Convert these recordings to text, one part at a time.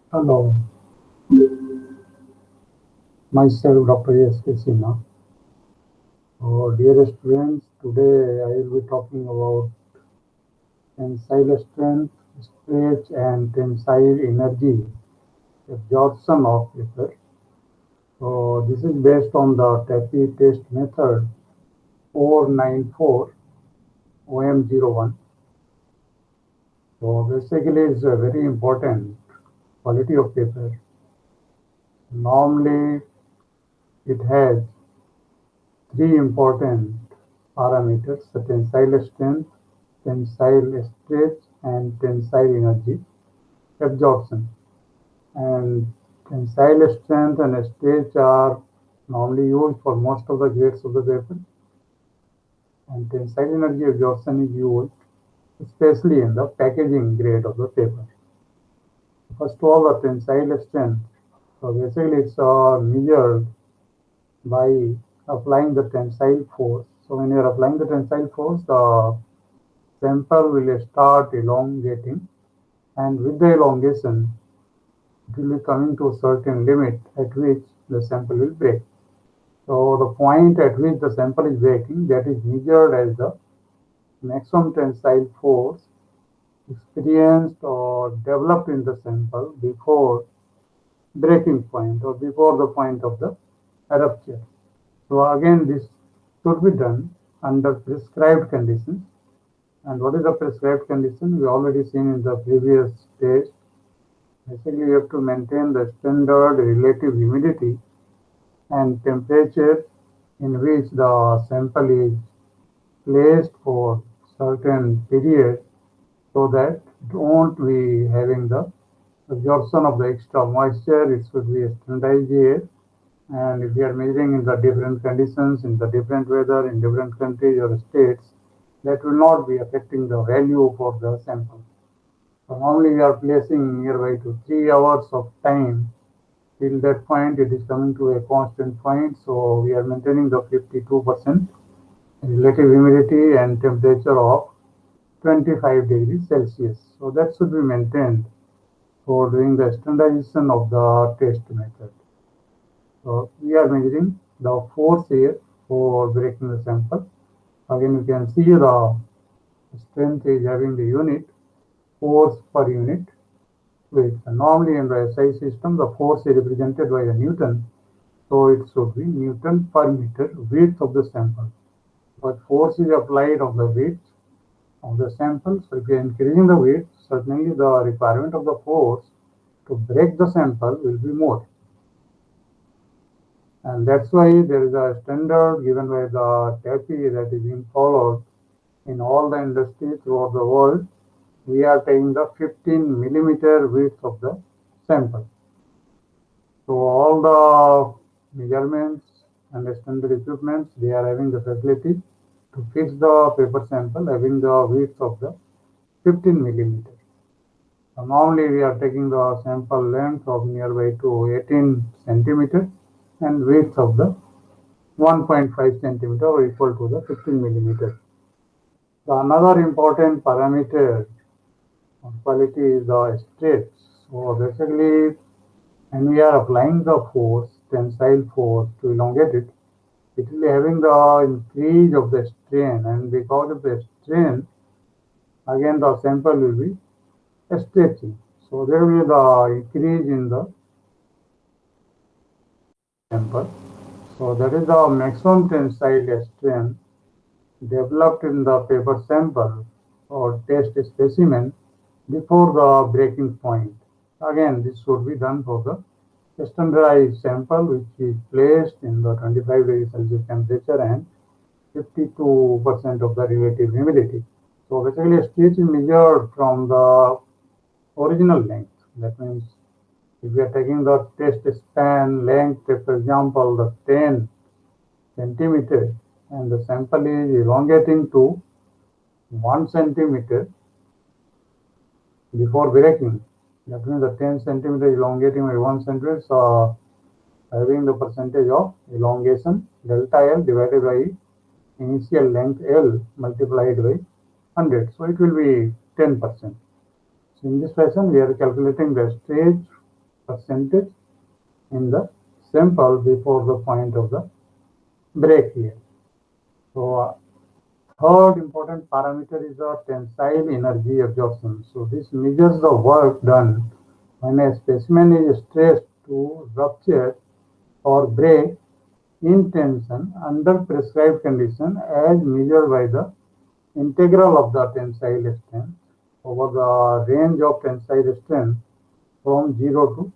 Hello, myself Dr. S.K. Sinha. Dear students, today I will be talking about tensile strength, stretch and tensile energy absorption of paper. This is based on the TAPI test method 494 OM01. Basically it's a very important quality of paper. Normally it has three important parameters: the tensile strength, tensile stretch, and tensile energy absorption. And tensile strength and stretch are normally used for most of the grades of the paper, and tensile energy absorption is used especially in the packaging grade of the paper. First of all, the tensile strength. So basically, it's measured by applying the tensile force. So when you are applying the tensile force, the sample will start elongating, and with the elongation, it will be coming to a certain limit at which the sample will break. So the point at which the sample is breaking, that is measured as the maximum tensile force experienced or developed in the sample before breaking point or before the point of the rupture. So again, this should be done under prescribed conditions. And what is the prescribed condition? We already seen in the previous stage. Basically, you have to maintain the standard relative humidity and temperature in which the sample is placed for certain period, so that don't be having the absorption of the extra moisture. It should be a standardized air. And if we are measuring in the different conditions, in the different weather, in different countries or states, that will not be affecting the value for the sample. So normally we are placing nearby to 3 hours of time. Till that point, it is coming to a constant point. So we are maintaining the 52% relative humidity and temperature of 25 degrees Celsius. So that should be maintained for doing the standardization of the test method. So we are measuring the force here for breaking the sample. Again, you can see the strength is having the unit force per unit weight. And normally in the SI system, the force is represented by the Newton. So it should be Newton per meter width of the sample. But force is applied on the width of the sample. So if you are increasing the width, certainly the requirement of the force to break the sample will be more. And that's why there is a standard given by the TAPI that is being followed in all the industries throughout the world. We are taking the 15 millimeter width of the sample. So all the measurements and the standard equipments, they are having the facility to fix the paper sample having the width of the 15 millimeter. So normally we are taking the sample length of nearby to 18 centimeter and width of the 1.5 centimeter or equal to the 15 millimeter. So another important parameter of quality is the stretch. So basically, when we are applying the force, tensile force to elongate it, it will be having the increase of the strain, and because of the strain, again the sample will be stretching. So there will be the increase in the sample. So that is the maximum tensile strain developed in the paper sample or test specimen before the breaking point. Again, this should be done for the standardized sample which is placed in the 25 degrees Celsius temperature and 52% of the relative humidity. So basically, a stretch is measured from the original length. That means if we are taking the test span length, for example, the 10 centimeter, and the sample is elongating to 1 centimeter before breaking. That means the 10 centimeter elongating by 1 centimeter, so having the percentage of elongation delta L divided by initial length L multiplied by 100. So it will be 10%. So in this fashion, we are calculating the stretch percentage in the sample before the point of the break here. So third important parameter is the tensile energy absorption. So this measures the work done when a specimen is stressed to rupture or break in tension under prescribed condition as measured by the integral of the tensile strength over the range of tensile strength from 0 to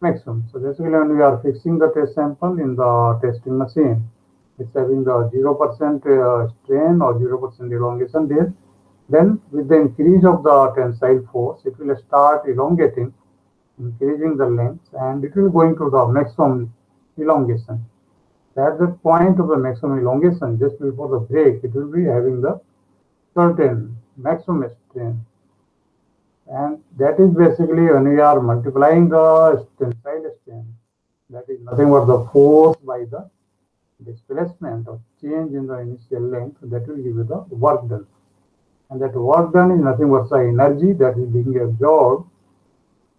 maximum. So basically when we are fixing the test sample in the testing machine, it's having the 0% strain or 0% elongation there. Then with the increase of the tensile force, it will start elongating, increasing the length, and it will going to the maximum elongation. At the point of the maximum elongation, just before the break, it will be having the certain maximum strain. And that is basically when we are multiplying the tensile strain, that is nothing but the force by the displacement or change in the initial length, that will give you the work done. And that work done is nothing but the energy that is being absorbed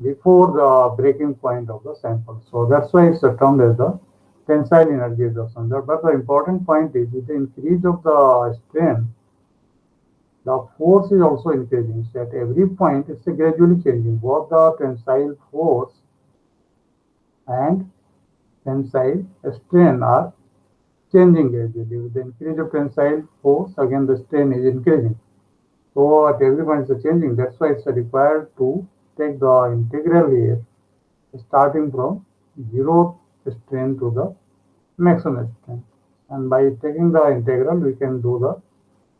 before the breaking point of the sample. So that's why it's termed as the tensile energy absorption. But the important point is with the increase of the strain, the force is also increasing. So at every point, it's gradually changing. Both the tensile force and tensile strain are changing gradually. With the increase of tensile force, again the strain is increasing. So at every point it's changing. That's why it's required to take the integral here, starting from zero strain to the maximum strain. And by taking the integral, we can do the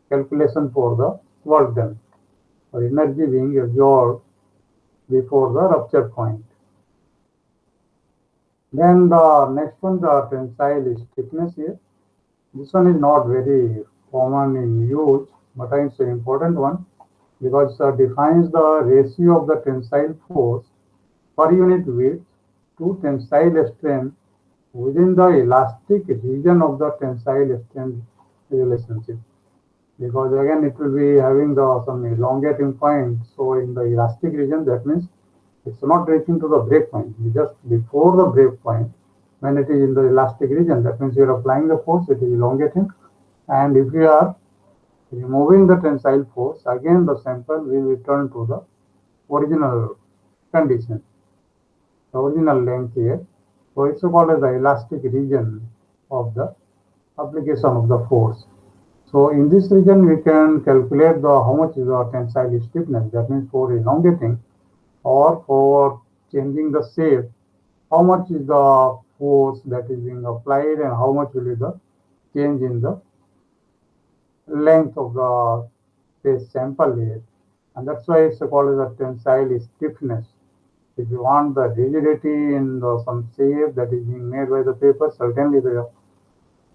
calculation for the work done or energy being absorbed before the rupture point. Then the next one, the tensile stiffness here. This one is not very common in use, but it's an important one because it defines the ratio of the tensile force per unit weight to tensile strength within the elastic region of the tensile strength relationship. Because again, it will be having the some elongating point. So in the elastic region, that means it's not reaching to the break point. Just before the break point, when it is in the elastic region, that means you are applying the force, it is elongating. And if you are removing the tensile force, again the sample will return to the original condition, the original length here. So it's called as the elastic region of the application of the force. So in this region, we can calculate the how much is the tensile stiffness. That means for elongating or for changing the shape, how much is the force that is being applied and how much will be the change in the length of the test sample here. And that's why it's called as a tensile stiffness. If you want the rigidity in the some shape that is being made by the paper, certainly the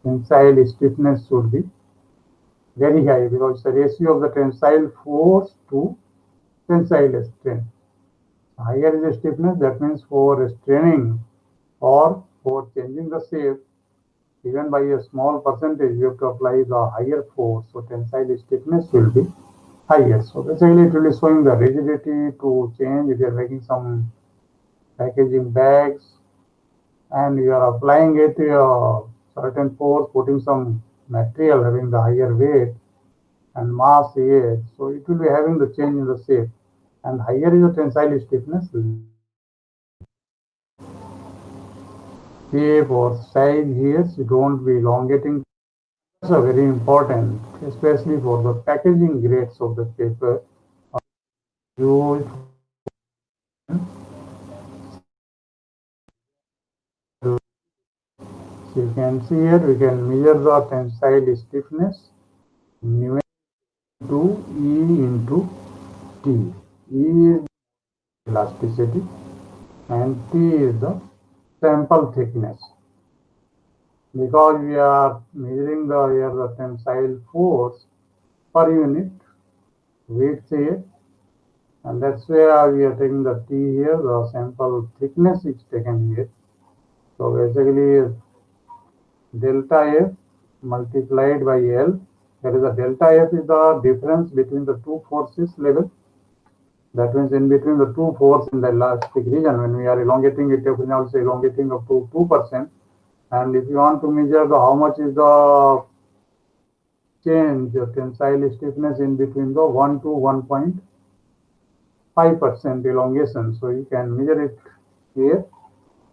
tensile stiffness should be very high because it's the ratio of the tensile force to tensile strength. Higher is the stiffness, that means for straining or for changing the shape, even by a small percentage, you have to apply the higher force. So tensile stiffness will be higher. So basically, it will be showing the rigidity to change if you are making some packaging bags and you are applying it certain force, putting some material having the higher weight and mass here. So it will be having the change in the shape. And higher is the tensile stiffness, shape or size here, so don't be elongating. That's a very important, especially for the packaging grades of the paper. You, so you can see here, we can measure the tensile stiffness nu to E into T. E is elasticity and T is the sample thickness. Because we are measuring the tensile force per unit weight here, and that's where we are taking the T here, the sample thickness is taken here. So basically delta F multiplied by L, that is the delta F is the difference between the two forces level That means in between the two force in the elastic region, when we are elongating it, we can also elongating up to 2%. And if you want to measure the how much is the change of tensile stiffness in between the 1 to 1.5% elongation, so you can measure it here.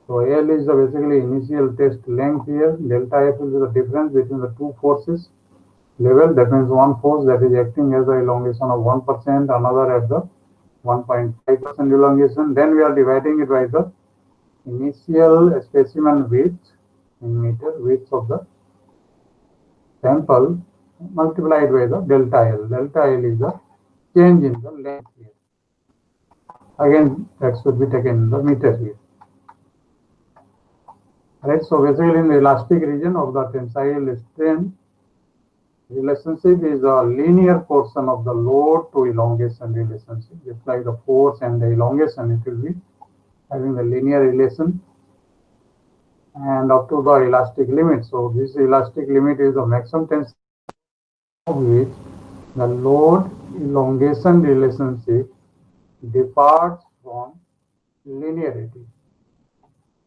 So L is the basically initial test length here. Delta F is the difference between the two forces level. That means one force that is acting as the elongation of 1%, another at the 1.5% elongation. Then we are dividing it by the initial specimen width in meter, width of the sample multiplied by the delta L. Delta L is the change in the length here. Again, that should be taken in the meter here. Right, so basically in the elastic region of the tensile strength, relationship is a linear portion of the load to elongation relationship. Just like the force and the elongation, it will be having the linear relation and up to the elastic limit. So this elastic limit is the maximum tensile of which the load elongation relationship departs from linearity.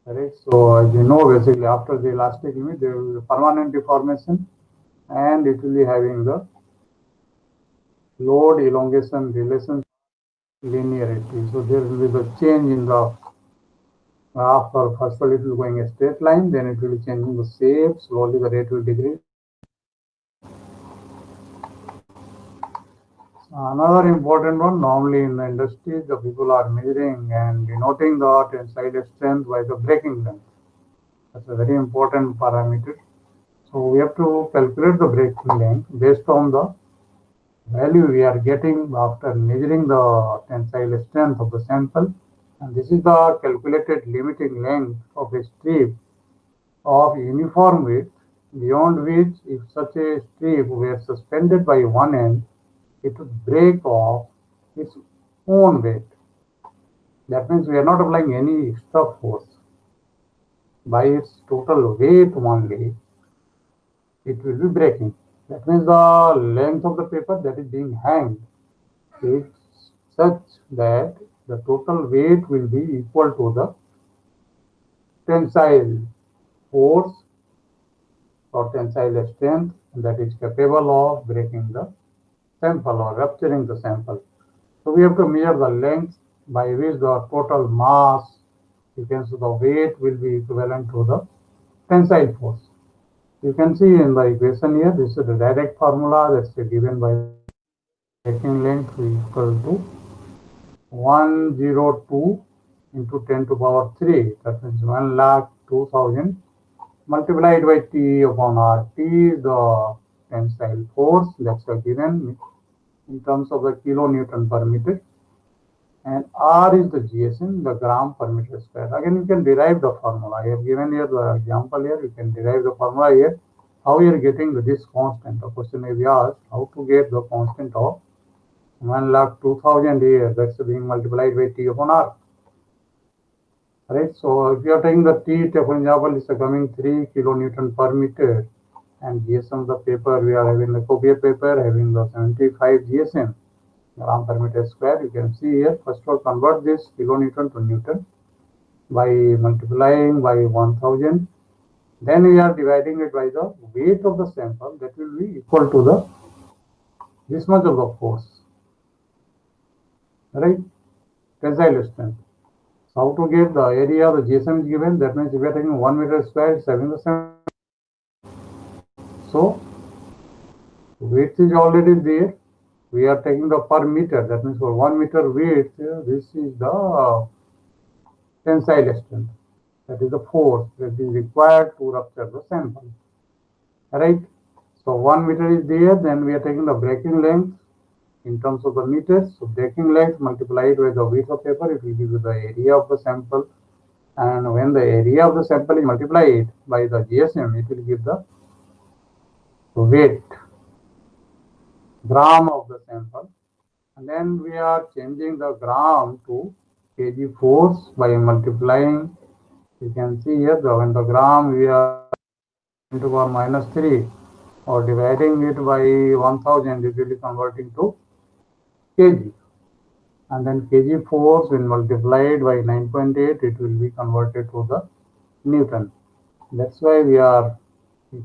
Right, so as you know, basically after the elastic limit, there will be permanent deformation and it will be having the load elongation relation linearity. So there will be the change in the graph. Or first of all, it will going a straight line, then it will be changing the shape. Slowly the rate will decrease. Another important one, normally in the industry, the people are measuring and denoting the tensile strength by the breaking length. That's a very important parameter. So we have to calculate the breaking length based on the value we are getting after measuring the tensile strength of the sample. And this is the calculated limiting length of a strip of uniform width, beyond which if such a strip were suspended by one end, it would break off its own weight. That means we are not applying any extra force. By its total weight only, it will be breaking. That means the length of the paper that is being hanged is such that the total weight will be equal to the tensile force or tensile strength that is capable of breaking the sample or rupturing the sample. So we have to measure the length by which the total mass, you can see the weight will be equivalent to the tensile force. You can see in the equation here, this is the direct formula that's given by breaking length equal to 102 into 10 to power 3. That means 1,02,000 multiplied by T upon R. T is the tensile force that's given in terms of the kilonewton per meter, and R is the GSM, the gram per meter square. Again, you can derive the formula. I have given here the example here. You can derive the formula here. How you are getting this constant? The question may be asked how to get the constant of 1,02,000 here. That's being multiplied by T upon R. Right. So if you are taking the T, for example, is coming 3 kilonewton per meter, and GSM the paper, we are having the copier paper having the 75 GSM gram per meter square. You can see here, first of all, convert this kilonewton to Newton by multiplying by 1000. Then we are dividing it by the weight of the sample, that will be equal to the this much of the force. Right? Tensile strength. So how to get the area of the GSM is given. That means if we are taking 1 meter square, it's having the same. So width is already there. We are taking the per meter. That means for 1 meter width, this is the tensile strength. That is the force that is required to rupture the sample. Right? So 1 meter is there. Then we are taking the breaking length in terms of the meters. So breaking length multiplied by the width of paper, it will give you the area of the sample. And when the area of the sample is multiplied by the GSM, it will give the weight, gram of the sample. And then we are changing the gram to kg force by multiplying. You can see here, when the gram we are 10 to the power minus 3 or dividing it by 1000, it will be converting to kg. and then kg force when multiplied by 9.8, it will be converted to the Newton. That's why you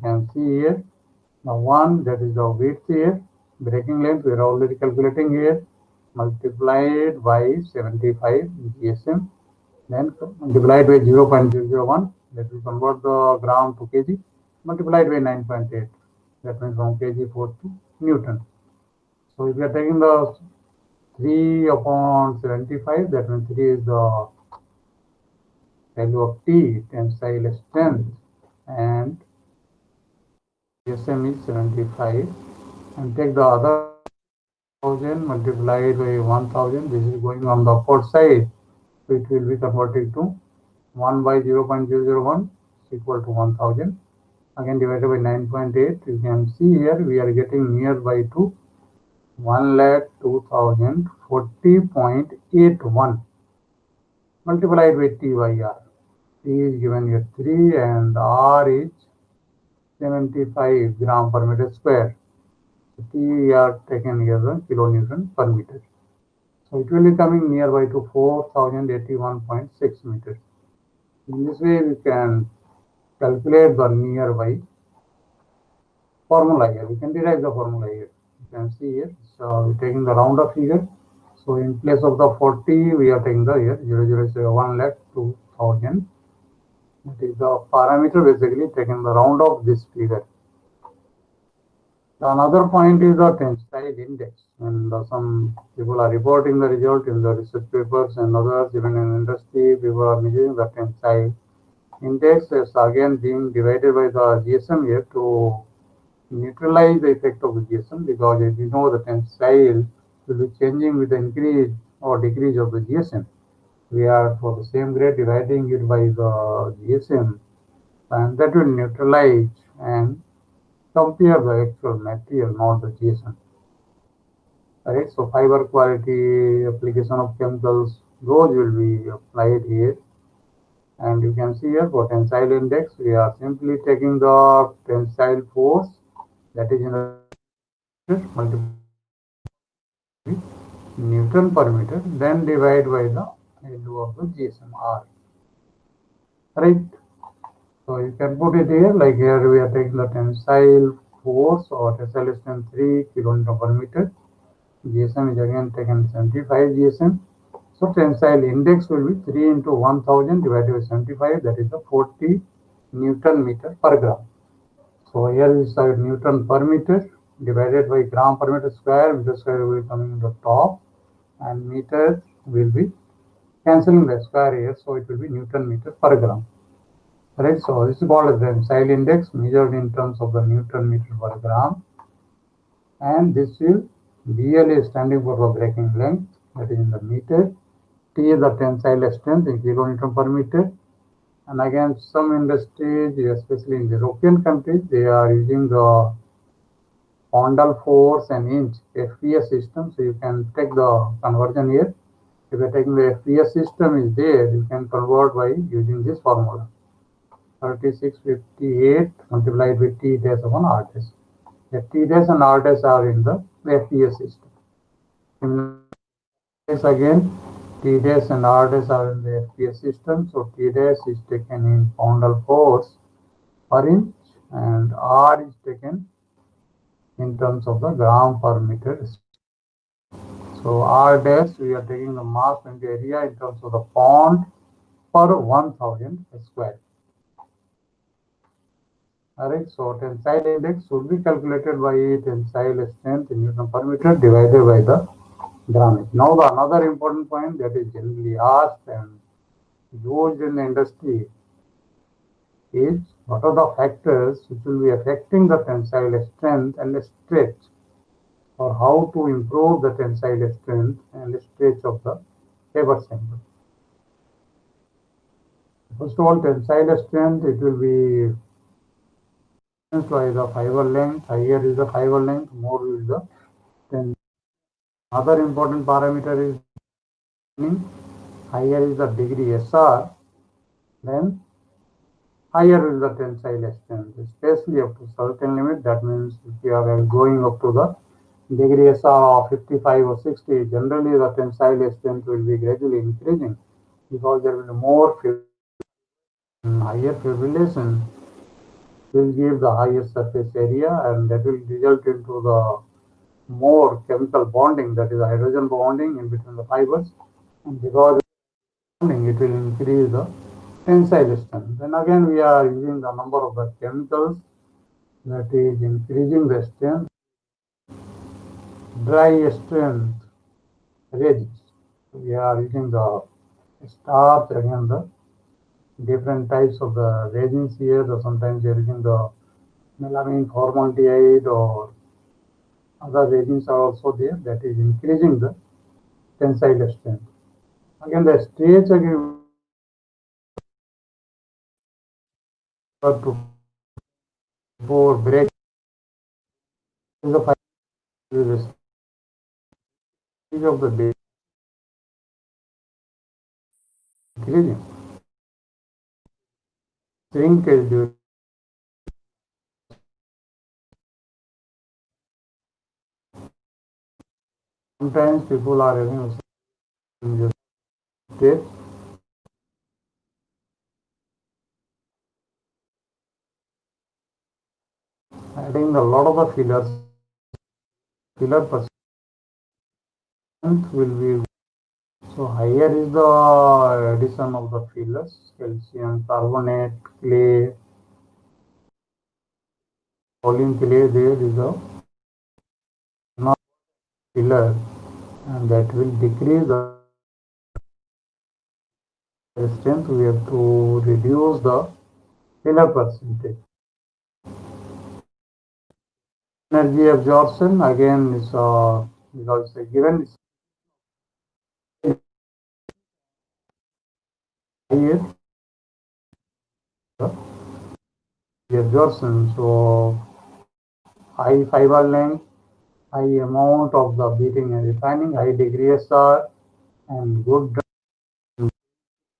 can see here, the one that is the width here, breaking length, we are already calculating here, multiplied by 75 GSM, then multiplied by 0.001, that will convert the gram to kg, multiplied by 9.8, that means from kg force to Newton. So if we are taking the 3 upon 75, that means 3 is the value of T, tensile strength, and GSM is 75, and take the other 1000 multiplied by 1000, this is going on the upward side, so it will be converted to 1 by 0.001 is equal to 1000, again divided by 9.8. You can see here we are getting nearby to 1,02,040.81 multiplied by T by R. T is given here 3 and R is 75 gram per meter square. So T are taken here the kilonewton per meter. So it will be coming nearby to 4081.6 meters. In this way we can calculate the nearby formula here. We can derive the formula here. You can see here. So we're taking the round up figure. So in place of the 40, we are taking the here 0.001 lakh 2,000. That is the parameter basically taking the round of this figure. Another point is the tensile index. And some people are reporting the result in the research papers and others, even in industry, people are measuring the tensile index is again being divided by the GSM here to neutralize the effect of the GSM, because as you know the tensile will be changing with the increase or decrease of the GSM. We are for the same grade dividing it by the GSM, and that will neutralize and compare the actual material, not the GSM. Right, so fiber quality, application of chemicals, those will be applied here. And you can see here for tensile index, we are simply taking the tensile force that is in the multiplied Newton per meter, then divide by the value of the GSM R. Right? So you can put it here, like here we are taking the tensile force or tensile strength 3 kilonewton per meter. GSM is again taken 75 GSM. So tensile index will be 3 into 1000 divided by 75, that is the 40 Newton meter per gram. So here is Newton per meter divided by gram per meter square will be coming in the top, and meters will be cancelling the square here, so it will be Newton meter per gram. Right, so this is called as the tensile index, measured in terms of the Newton meter per gram, and this will BL is standing for the breaking length, that is in the meter. T is the tensile strength in kilonewton per meter. And again, some industries, especially in European countries, they are using the Pondal force and inch FPS system. So you can take the conversion here. If you're taking the FPS system is there, you can convert by using this formula. 3658 multiplied with T dash upon R dash. The T dash and R dash are in the FPS system. Again, T dash and R dash are in the FPS system. So T dash is taken in Pondal force per inch and R is taken in terms of the gram per meter. So R dash, we are taking the mass and area in terms of the pond per 1000 square. Alright, so tensile index should be calculated by tensile strength in Newton per meter divided by the grammage. Now the another important point that is generally asked and used in the industry is what are the factors which will be affecting the tensile strength and stretch, or how to improve the tensile strength and stretch of the paper sample. First of all, tensile strength, it will be by the fiber length. Higher is the fiber length, more is the tensile. Other important parameter is higher is the degree SR, then higher is the tensile strength, especially up to certain limit. That means if you are going up to the degree SR of 55 or 60, generally the tensile strength will be gradually increasing because there will be more higher fibrillation will give the highest surface area, and that will result into the more chemical bonding, that is hydrogen bonding in between the fibers, and because bonding it will increase the tensile strength. Then again we are using the number of the chemicals that is increasing the strength. Dry strength resins. We are using the starch, again the different types of the resins here. Sometimes we are using the melamine formaldehyde or other resins are also there, that is increasing the tensile strength. Again the stage again to for break is the stage of the base increasing. Shrinkage during sometimes people are having a stage adding a lot of the fillers. Filler percent will be so higher is the addition of the fillers, calcium carbonate, clay, Pauline clay. There is a not filler, and that will decrease the strength. We have to reduce the filler percentage. Energy absorption again is because given here the absorption, so high fiber length, high amount of the beating and refining, high degree SR, and good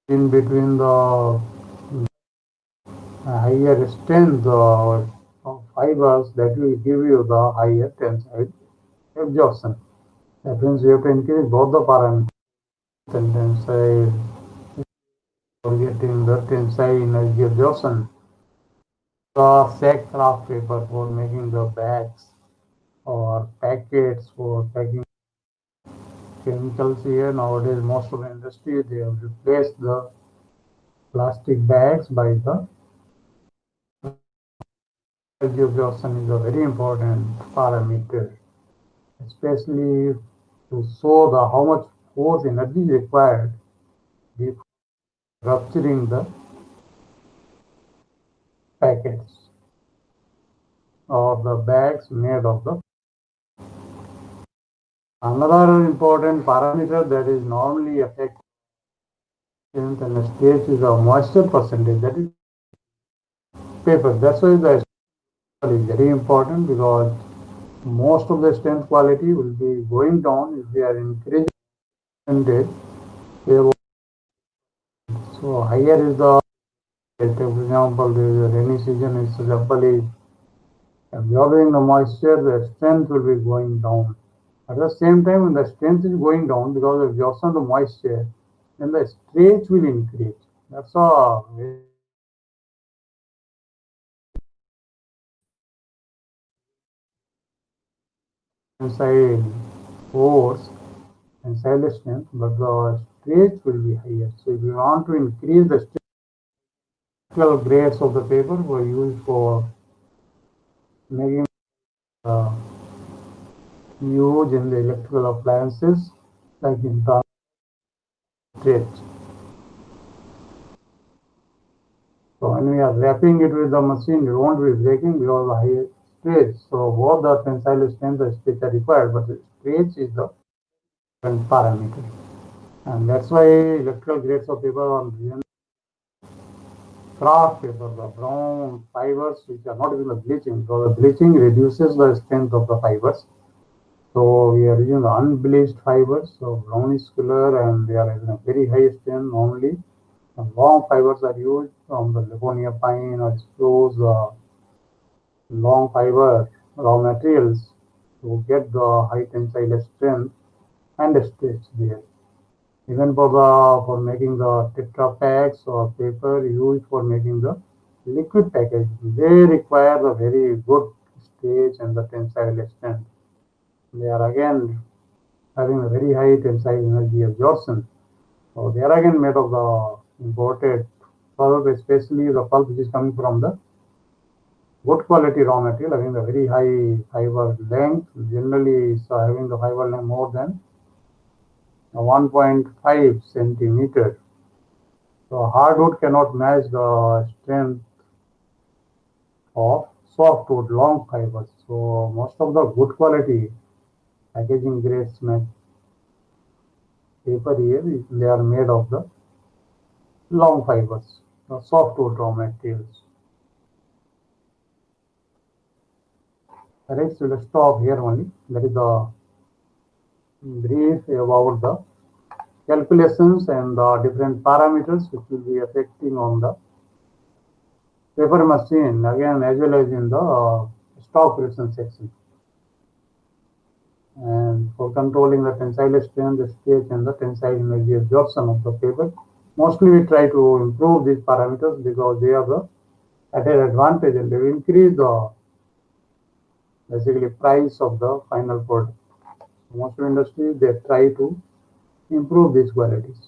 in between the higher strength of fibers, that will give you the higher tensile absorption. That means you have to increase both the parameters and tensile, forgetting the tensile energy absorption. The sack kraft paper for making the bags or packets for packing chemicals here. Nowadays, most of the industry they have replaced the plastic bags by the energy absorption is a very important parameter, especially to show the how much force energy required before rupturing the packets or the bags made of the. Another important parameter that is normally affected in the stage is the moisture percentage, that is paper. That's why the is very important, because most of the strength quality will be going down if they are increasing percentage. So higher is the, for example, the rainy season is example is absorbing the moisture, the strength will be going down. At the same time, when the strength is going down because of absorption of the moisture, then the stretch will increase. That's all. Inside force and side strength, but the stretch will be higher. So if you want to increase the structural grades of the paper, were used for making used in the electrical appliances like in stretch. So when we are wrapping it with the machine, we won't be breaking because of high stretch. So both the tensile strength and stretch are required, but the stretch is the current parameter. And that's why electrical grades of paper on kraft paper, the brown fibers which are not even the bleaching, because the bleaching reduces the strength of the fibers. So we are using the unbleached fibers, so brownish color, and they are having a very high strength normally. The long fibers are used from the Livonia pine or spruce, long fiber raw materials. to get the high tensile strength and stretch there. Even for making the Tetra packs or paper used for making the liquid packaging, they require a very good stage and the tensile strength. They are again having a very high tensile energy absorption. So they are again made of the imported pulp, especially the pulp which is coming from the good quality raw material, having a very high fiber length. Generally, is having the fiber length more than 1.5 centimeter. So hardwood cannot match the strength of softwood long fibers. So most of the good quality packaging grades paper here they are made of the long fibers, the softwood raw materials. Right, so let's stop here only. That is the brief about the calculations and the different parameters which will be affecting on the paper machine again as well as in the stock operation section. And for controlling the tensile strength, the stretch and the tensile energy absorption of the paper, mostly we try to improve these parameters because they are the added advantage and they will increase the basically price of the final product. Most industries they try to improve these qualities.